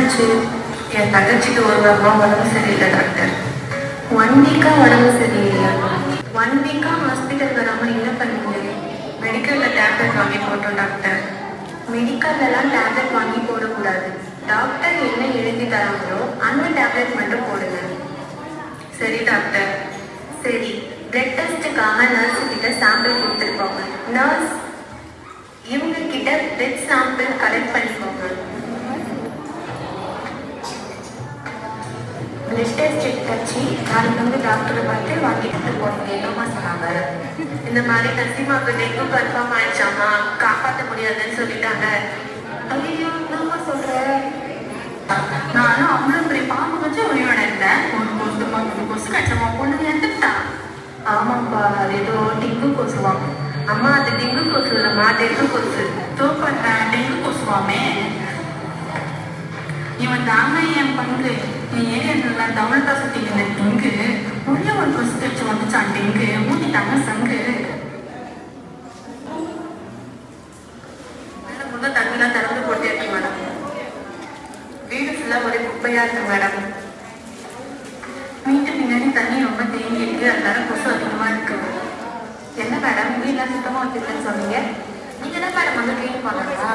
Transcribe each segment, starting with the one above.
என்னாச்சு? என் தங்கச்சிக்கு ஒரு வாரமா உடம்பு சரியில்லை டாக்டர். 1 வீக்கா உடம்பு சரியில்லை. 1 வீக்கா ஹாஸ்பிட்டல் வராம என்ன பண்ணுங்க? மெடிக்கல்ல டேப்லெட் வாங்கி போட்டோம் டாக்டர். மெடிக்கல்லாம் டேப்லெட் வாங்கி போடக்கூடாது. டாக்டர் என்ன எழுதி தராங்களோ அந்த டேப்லெட் மட்டும் போடுங்க. சரி டாக்டர். சரி, பிளட் டெஸ்ட்டுக்காக நர்ஸ் கிட்ட சாம்பிள் கொடுத்துருப்பாங்க. நர்ஸ் இவங்க கிட்ட பிளட் சாம்பிள் கலெக்ட் பண்ணிக்கோங்க. பிளட் டெஸ்ட் எடுத்தாச்சு. நாளைக்கு வந்து டாக்டரை பார்த்து வாங்கிட்டு போனீங்க. என்னமா சொன்னாங்க? இந்த மாதிரி நசிமாவுக்கு டெங்கு கன்ஃபார்ம் ஆயிடுச்சாமா, காப்பாற்ற முடியாதுன்னு சொல்லிட்டாங்க. ஐயோ, என்னமா சொல்ற? நானும் அவ்வளோ பெரிய பாம்பு வச்சு உயிரோட இருந்தேன். ஒரு கொசு கச்சமா பொண்ணு எடுத்துட்டா. ஆமாப்பா, அது ஏதோ டெங்கு கொசுவாங்க. அம்மா, அது டெங்கு கொசு இல்லைம்மா, டெங்கு கொசு. தோப்பட்ட டெங்கு கொசுவாமே. இவன் தாங்க என் பங்கு. என் ஏரியா தமிழ்தா சுத்தி இருந்த டெங்கு ஒரே ஒரு கொசு கடிச்சு வந்துச்சான். டெங்கு ஊட்டிட்டாங்க சங்கு. மேடம் தண்ணிலாம் திறந்து போட்டே இருக்கு மேடம். வீடு ஃபுல்லா ஒரே குப்பையா இருக்கு மேடம். வீட்டு பின்னாடி தண்ணி ரொம்ப தேங்கி இருக்கு. அதனால கொசு அதிகமா இருக்கு. என்ன மேடம், வீடெல்லாம் சுத்தமா வச்சிருக்கேன்னு சொன்னீங்க? நீங்க தான் மேடம் வந்து கிளீன் பண்ணணுமா?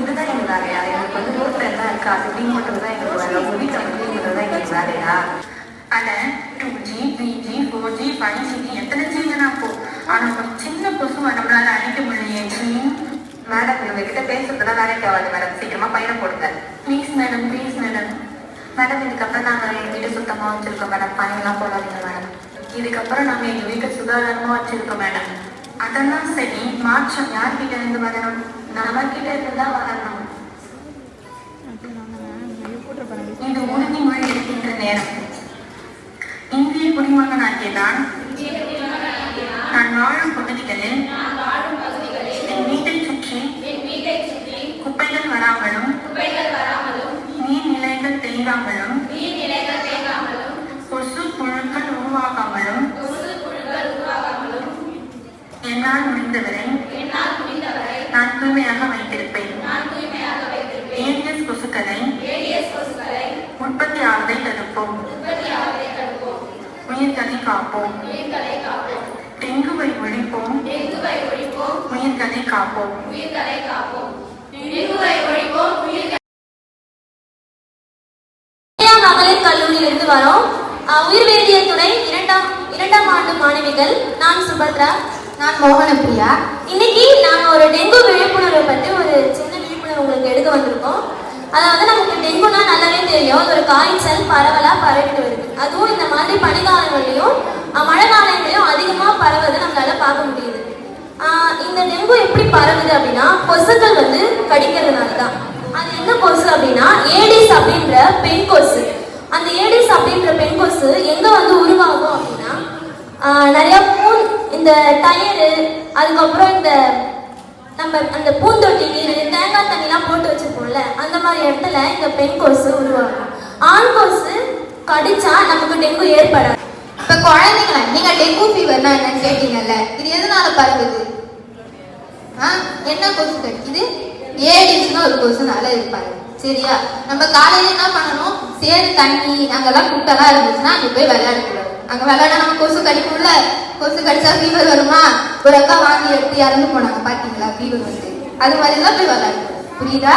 இதுதான் எங்க வேலையா? எனக்கு வந்து ரோட்ல எல்லாம் இருக்கு, அது கிளீன் பண்றது தான் எங்களுக்கு வேலை. உங்க வீட்டை வந்து கிளீன் பண்றது தான் எங்களுக்கு வேலையா? ஆனா 2G 3G 4G 5G எத்தனை ஜீவனா போ, ஆனா ஒரு சின்ன கொசு நம்மளால அழிக்க முடியலையே. மேடம், இவங்க கிட்ட பேசுறதுலாம் வேலைக்கு ஆகாது மேடம். சீக்கிரமா பையனை போடுங்க please madam, please madam. Madam, இதுக்கப்புறம் நாங்கள் எங்கள் வீட்டை சுத்தமாக வச்சுருக்கோம் மேடம். பையன்லாம் போடாதீங்க மேடம். இதுக்கப்புறம் நாங்கள் எங்கள் வீட்டை சுகாதாரமாக வச்சுருக்கோம் மேடம். அதெல்லாம் சரி, மாற்றம் யார்கிட்ட இருந்து வரணும்? நம்மகிட்ட இருந்து தான் வரணும். இது உறுதிமொழி எடுக்கின்ற நேரம். இந்திய குடிமகனாகிய நான் வாழும் பகுதிகளில் என் வீட்டை சுற்றி குப்பைகள் வராமலும் நீர்நிலைகள் தேங்காமலும் கொசு புழுக்கள் உருவாகாமலும் என்னால் முடிந்தவரை நான் தூய்மையாக வைத்திருப்பேன். ஏடிஎஸ் கொசுக்களை உற்பத்தி ஆவதை தடுப்போம். உயிர்களை காப்போம். டெங்குவை ஒழிப்போம். உயிர்களை காப்போம். மகளிர் கல்லூரியிலிருந்து வரோம். உயிர்வேதியியல் துறை இரண்டாம் ஆண்டு மாணவிகள். நான் சுபத்ரா. நான் மோகனப்பிரியா. இன்னைக்கு நாங்கள் ஒரு டெங்கு விழிப்புணர்வை பற்றி ஒரு சின்ன விழிப்புணர்வு உங்களுக்கு எடுக்க வந்திருக்கோம். அதாவது நமக்கு டெங்குனா நல்லாவே தெரியும். அது ஒரு காய்ச்சல் பரவலாக பரவிட்டு வருது. அதுவும் இந்த மாதிரி பனிக்காலங்கள்லையும் மழை காலங்களையும் அதிகமாக பரவுவதை நம்மளால பார்க்க முடியுது. இந்த டெங்கு எப்படி பரவுது அப்படின்னா, கொசுக்கள் வந்து கடிக்கிறதுனால தான். அது என்ன கொசு அப்படின்னா ஏடிஸ் அப்படின்ற பெண் கொசு. அந்த ஏடிஸ் அப்படின்ற பெண் கொசு எங்க வந்து உருவாகும் அப்படின்னா, நிறைய இந்த டயரு, அதுக்கப்புறம் இந்த நம்ம அந்த பூந்தொட்டி நீர், தேங்காய் தண்ணிலாம் போட்டு வச்சிருப்போம்ல, அந்த மாதிரி இடத்துல இந்த பெண் கொசு உருவாகும். ஆண் கொசு கடிச்சா நமக்கு டெங்கு ஏற்படாது. இப்ப குழந்தைங்களா, நீங்க டெங்கு ஃபீவர்னா என்னன்னு கேட்டீங்கல்ல, இது எதனால பரவுது? என்ன கொசு கடிக்குது? ஏடிஸ்னு ஒரு கொசுனால இருப்பாரு. சரியா? நம்ம காலையில என்ன பண்ணணும்? சேரு தண்ணி அங்கெல்லாம் குட்டெல்லாம் இருந்துச்சுன்னா அங்க போய் விளையாடக்கூடாது. அங்க விளையாட நம்ம கொசு கடிக்கும்ல. கொசு கடிச்சா ஃபீவர் வருமா? ஒரு அக்கா வாங்கி எடுத்து இறந்து போனாங்க, பாத்தீங்களா? ஃபீவர் வந்து அது மாதிரிதான் போய் விளையாடணும். புரியுதா?